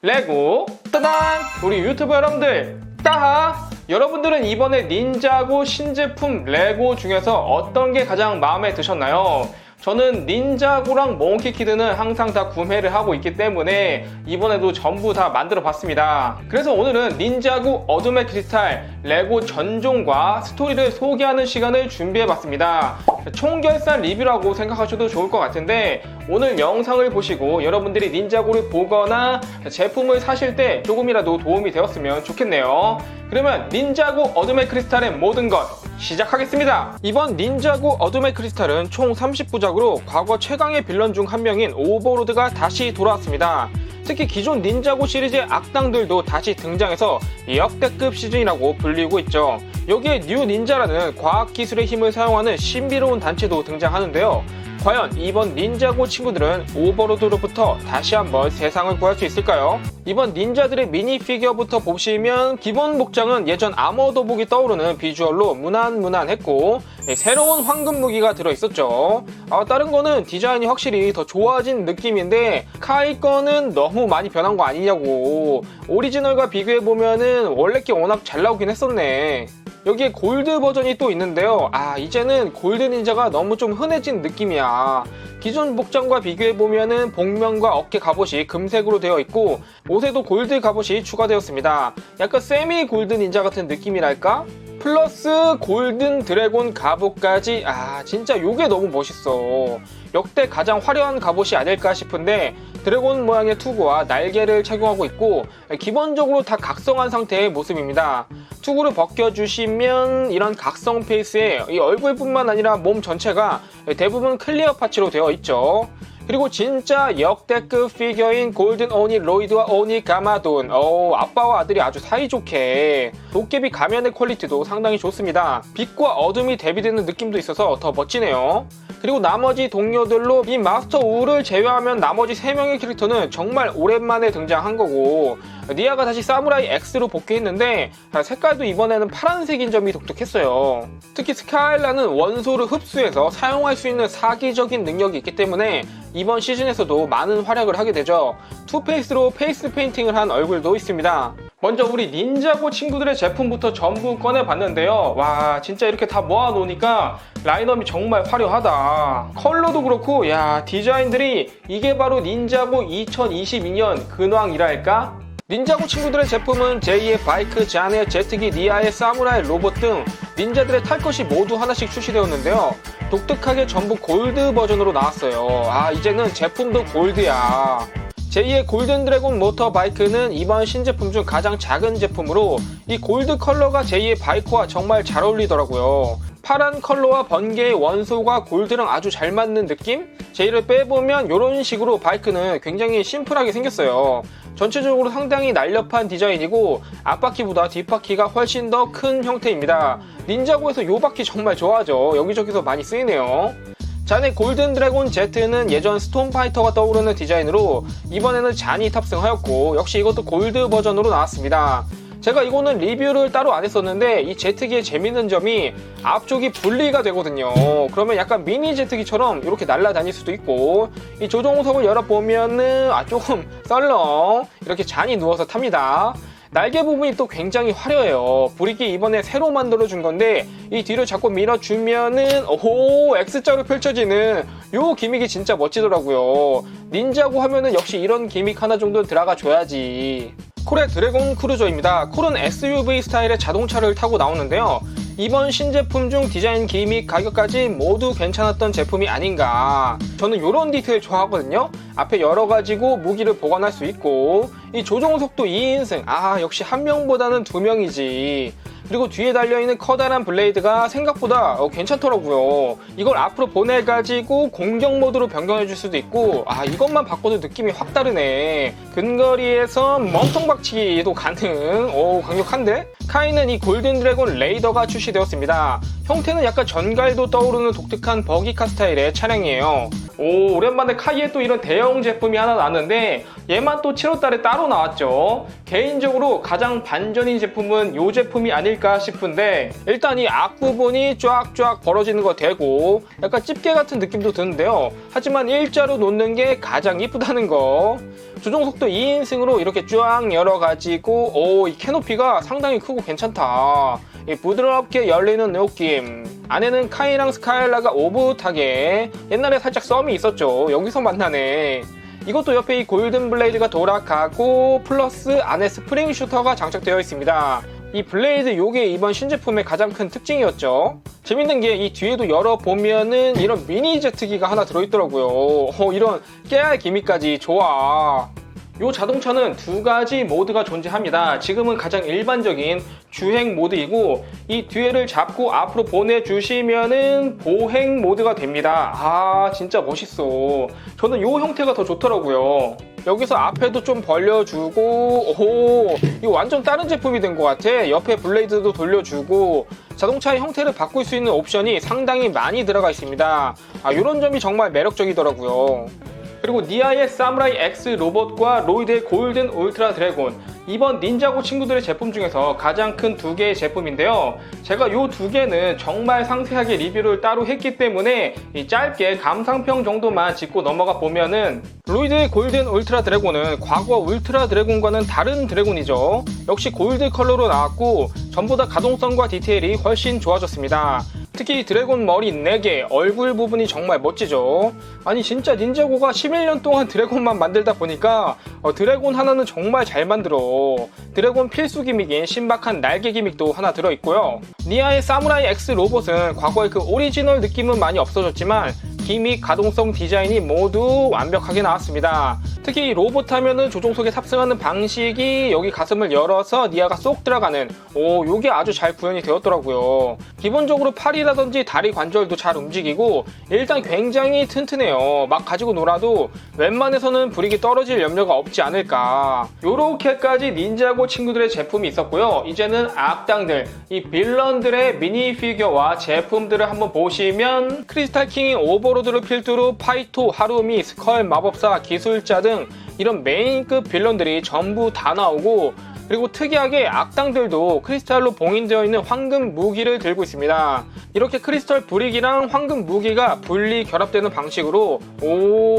레고 따단! 우리 유튜버 여러분들 따하! 여러분들은 이번에 닌자고 신제품 레고 중에서 어떤 게 가장 마음에 드셨나요? 저는 닌자고랑 몽키키드는 항상 다 구매를 하고 있기 때문에 이번에도 전부 다 만들어 봤습니다. 그래서 오늘은 닌자고 어둠의 크리스탈 레고 전종과 스토리를 소개하는 시간을 준비해 봤습니다. 총결산 리뷰라고 생각하셔도 좋을 것 같은데 오늘 영상을 보시고 여러분들이 닌자고를 보거나 제품을 사실 때 조금이라도 도움이 되었으면 좋겠네요. 그러면 닌자고 어둠의 크리스탈의 모든 것 시작하겠습니다. 이번 닌자고 어둠의 크리스탈은 총 30부작으로 과거 최강의 빌런 중 한 명인 오버로드가 다시 돌아왔습니다. 특히 기존 닌자고 시리즈의 악당들도 다시 등장해서 역대급 시즌이라고 불리고 있죠. 여기에 뉴 닌자라는 과학기술의 힘을 사용하는 신비로운 단체도 등장하는데요. 과연 이번 닌자고 친구들은 오버로드로부터 다시 한번 세상을 구할 수 있을까요? 이번 닌자들의 미니 피규어부터 보시면 기본 복장은 예전 아머더복이 떠오르는 비주얼로 무난무난했고 새로운 황금 무기가 들어있었죠. 다른 거는 디자인이 확실히 더 좋아진 느낌인데 카이 거는 너무 많이 변한 거 아니냐고. 오리지널과 비교해보면은 원래 게 워낙 잘 나오긴 했었네. 여기에 골드 버전이 또 있는데요. 이제는 골드 닌자가 너무 좀 흔해진 느낌이야. 기존 복장과 비교해보면은 복면과 어깨 갑옷이 금색으로 되어 있고 옷에도 골드 갑옷이 추가되었습니다. 약간 세미 골드 닌자 같은 느낌이랄까? 플러스 골든 드래곤 갑옷까지. 진짜 요게 너무 멋있어. 역대 가장 화려한 갑옷이 아닐까 싶은데 드래곤 모양의 투구와 날개를 착용하고 있고 기본적으로 다 각성한 상태의 모습입니다. 투구를 벗겨주시면 이런 각성 페이스에 이 얼굴뿐만 아니라 몸 전체가 대부분 클리어 파츠로 되어 있죠. 그리고 진짜 역대급 피규어인 골든 오니 로이드와 오니 가마돈. 아빠와 아들이 아주 사이좋게. 도깨비 가면의 퀄리티도 상당히 좋습니다. 빛과 어둠이 대비되는 느낌도 있어서 더 멋지네요. 그리고 나머지 동료들로 이 마스터 우를 제외하면 나머지 3명의 캐릭터는 정말 오랜만에 등장한 거고 니아가 다시 사무라이 X로 복귀했는데 색깔도 이번에는 파란색인 점이 독특했어요. 특히 스카일라는 원소를 흡수해서 사용할 수 있는 사기적인 능력이 있기 때문에 이번 시즌에서도 많은 활약을 하게 되죠. 투페이스로 페이스 페인팅을 한 얼굴도 있습니다. 먼저 우리 닌자고 친구들의 제품부터 전부 꺼내봤는데요. 와, 진짜 이렇게 다 모아놓으니까 라인업이 정말 화려하다. 컬러도 그렇고 디자인들이 이게 바로 닌자고 2022년 근황이랄까? 닌자고 친구들의 제품은 제2의 바이크, 자네, 제트기, 니아의 사무라이, 로봇 등 닌자들의 탈 것이 모두 하나씩 출시되었는데요. 독특하게 전부 골드 버전으로 나왔어요. 이제는 제품도 골드야. 제2의 골든 드래곤 모터 바이크는 이번 신제품 중 가장 작은 제품으로 이 골드 컬러가 제2의 바이크와 정말 잘 어울리더라고요. 파란 컬러와 번개의 원소가 골드랑 아주 잘 맞는 느낌? 제1을 빼보면 이런 식으로 바이크는 굉장히 심플하게 생겼어요. 전체적으로 상당히 날렵한 디자인이고 앞바퀴보다 뒷바퀴가 훨씬 더 큰 형태입니다. 닌자고에서 이 바퀴 정말 좋아하죠. 여기저기서 많이 쓰이네요. 잔의 골든 드래곤 Z는 예전 스톰파이터가 떠오르는 디자인으로 이번에는 잔이 탑승하였고 역시 이것도 골드 버전으로 나왔습니다. 제가 이거는 리뷰를 따로 안 했었는데 이 제트기의 재밌는 점이 앞쪽이 분리가 되거든요. 그러면 약간 미니 제트기처럼 이렇게 날아다닐 수도 있고 이 조종석을 열어보면은 조금 썰렁 이렇게 잔이 누워서 탑니다. 날개 부분이 또 굉장히 화려해요. 브릭이 이번에 새로 만들어준 건데 이 뒤로 자꾸 밀어주면은 X자로 펼쳐지는 요 기믹이 진짜 멋지더라고요. 닌자고 하면은 역시 이런 기믹 하나 정도 들어가 줘야지. 콜의 드래곤 크루저입니다. 콜은 SUV 스타일의 자동차를 타고 나오는데요. 이번 신제품 중 디자인, 기믹, 가격까지 모두 괜찮았던 제품이 아닌가. 저는 이런 디테일 좋아하거든요. 앞에 열어가지고 무기를 보관할 수 있고 이 조종석도 2인승. 역시 한 명보다는 2명이지. 그리고 뒤에 달려있는 커다란 블레이드가 생각보다 괜찮더라고요. 이걸 앞으로 보내가지고 공격 모드로 변경해줄 수도 있고 이것만 바꿔도 느낌이 확 다르네. 근거리에서 멈통박치기도 가능. 강력한데? 카이는 이 골든 드래곤 레이더가 출시되었습니다. 형태는 약간 전갈도 떠오르는 독특한 버기카 스타일의 차량이에요. 오랜만에 카이에 또 이런 대형 제품이 하나 나왔는데 얘만 또 7월달에 따로 나왔죠. 개인적으로 가장 반전인 제품은 이 제품이 아닐까 아닐까 싶은데, 일단 이 앞부분이 쫙쫙 벌어지는 거 되고 약간 집게 같은 느낌도 드는데요. 하지만 일자로 놓는 게 가장 이쁘다는 거. 조종석도 2인승으로 이렇게 쫙 열어가지고 이 캐노피가 상당히 크고 괜찮다. 부드럽게 열리는 느낌. 안에는 카이랑 스카일라가 오붓하게, 옛날에 살짝 썸이 있었죠. 여기서 만나네. 이것도 옆에 이 골든 블레이드가 돌아가고 플러스 안에 스프링 슈터가 장착되어 있습니다. 이 블레이드 요게 이번 신제품의 가장 큰 특징이었죠. 재밌는 게 이 뒤에도 열어보면은 이런 미니 제트기가 하나 들어있더라고요. 이런 깨알 기미까지 좋아. 이 자동차는 두 가지 모드가 존재합니다. 지금은 가장 일반적인 주행 모드이고, 이 뒤에를 잡고 앞으로 보내주시면은 보행 모드가 됩니다. 아, 진짜 멋있어. 저는 이 형태가 더 좋더라고요. 여기서 앞에도 좀 벌려주고, 이거 완전 다른 제품이 된 것 같아. 옆에 블레이드도 돌려주고, 자동차의 형태를 바꿀 수 있는 옵션이 상당히 많이 들어가 있습니다. 이런 점이 정말 매력적이더라고요. 그리고 니아의 사무라이 X 로봇과 로이드의 골든 울트라 드래곤, 이번 닌자고 친구들의 제품 중에서 가장 큰 두 개의 제품인데요. 제가 이 두 개는 정말 상세하게 리뷰를 따로 했기 때문에 짧게 감상평 정도만 짚고 넘어가 보면은, 로이드의 골든 울트라 드래곤은 과거 울트라 드래곤과는 다른 드래곤이죠. 역시 골드 컬러로 나왔고 전보다 가동성과 디테일이 훨씬 좋아졌습니다. 특히 드래곤 머리 4개, 얼굴 부분이 정말 멋지죠. 아니 진짜 닌자고가 11년 동안 드래곤만 만들다 보니까 드래곤 하나는 정말 잘 만들어. 드래곤 필수 기믹인 신박한 날개 기믹도 하나 들어있고요. 니아의 사무라이 X 로봇은 과거의 그 오리지널 느낌은 많이 없어졌지만 기믹, 가동성, 디자인이 모두 완벽하게 나왔습니다. 특히 이 로봇 하면은 조종석에 탑승하는 방식이 여기 가슴을 열어서 니아가 쏙 들어가는, 요게 아주 잘 구현이 되었더라고요. 기본적으로 팔이라든지 다리 관절도 잘 움직이고 일단 굉장히 튼튼해요. 막 가지고 놀아도 웬만해서는 불이익이 떨어질 염려가 없지 않을까. 요렇게까지 닌자고 친구들의 제품이 있었고요. 이제는 악당들, 이 빌런들의 미니 피규어와 제품들을 한번 보시면, 크리스탈 킹이 오버로드를 필두로 파이토, 하루미, 스컬 마법사, 기술자 등 이런 메인급 빌런들이 전부 다 나오고, 그리고 특이하게 악당들도 크리스탈로 봉인되어 있는 황금 무기를 들고 있습니다. 이렇게 크리스탈 브릭이랑 황금 무기가 분리 결합되는 방식으로,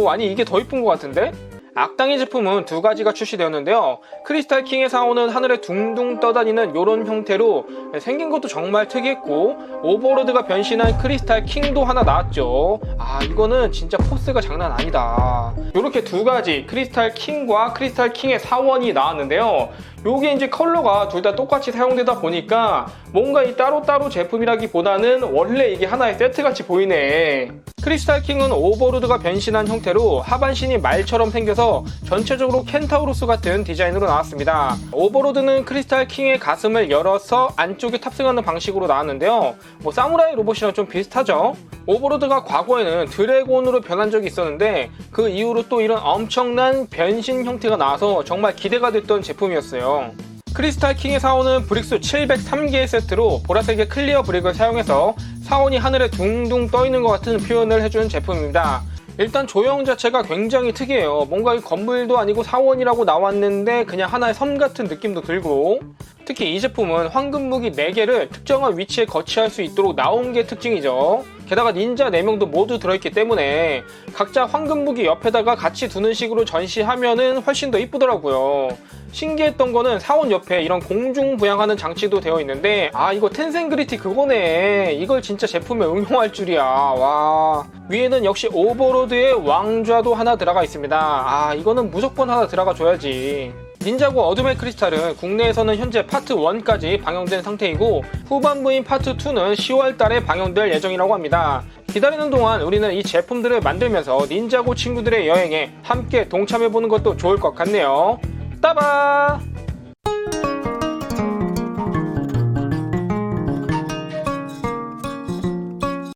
아니 이게 더 이쁜 것 같은데? 악당의 제품은 두 가지가 출시되었는데요. 크리스탈 킹에 사오는 하늘에 둥둥 떠다니는 이런 형태로 생긴 것도 정말 특이했고, 오버로드가 변신한 크리스탈 킹도 하나 나왔죠. 이거는 진짜 포스가 장난 아니다. 이렇게 두 가지 크리스탈 킹과 크리스탈 킹의 사원이 나왔는데요. 요게 이제 컬러가 둘 다 똑같이 사용되다 보니까 뭔가 이 따로따로 제품이라기보다는 원래 이게 하나의 세트같이 보이네. 크리스탈 킹은 오버로드가 변신한 형태로 하반신이 말처럼 생겨서 전체적으로 켄타우로스 같은 디자인으로 나왔습니다. 오버로드는 크리스탈 킹의 가슴을 열어서 안쪽에 탑승하는 방식으로 나왔는데요. 사무라이 로봇이랑 좀 비슷하죠? 오버로드가 과거에는 드래곤으로 변한 적이 있었는데 그 이후로 또 이런 엄청난 변신 형태가 나와서 정말 기대가 됐던 제품이었어요. 크리스탈 킹에 사오는 브릭수 703개의 세트로 보라색의 클리어 브릭을 사용해서 사원이 하늘에 둥둥 떠있는 것 같은 표현을 해준 제품입니다. 일단 조형 자체가 굉장히 특이해요. 뭔가 이 건물도 아니고 사원이라고 나왔는데 그냥 하나의 섬 같은 느낌도 들고, 특히 이 제품은 황금 무기 4개를 특정한 위치에 거치할 수 있도록 나온 게 특징이죠. 게다가 닌자 4명도 모두 들어있기 때문에 각자 황금 무기 옆에다가 같이 두는 식으로 전시하면은 훨씬 더 이쁘더라고요. 신기했던 거는 사원 옆에 이런 공중 부양하는 장치도 되어 있는데, 이거 텐센그리티 그거네. 이걸 진짜 제품에 응용할 줄이야. 와. 위에는 역시 오버로드의 왕좌도 하나 들어가 있습니다. 이거는 무조건 하나 들어가 줘야지. 닌자고 어둠의 크리스탈은 국내에서는 현재 파트 1까지 방영된 상태이고, 후반부인 파트 2는 10월달에 방영될 예정이라고 합니다. 기다리는 동안 우리는 이 제품들을 만들면서 닌자고 친구들의 여행에 함께 동참해보는 것도 좋을 것 같네요. 따바!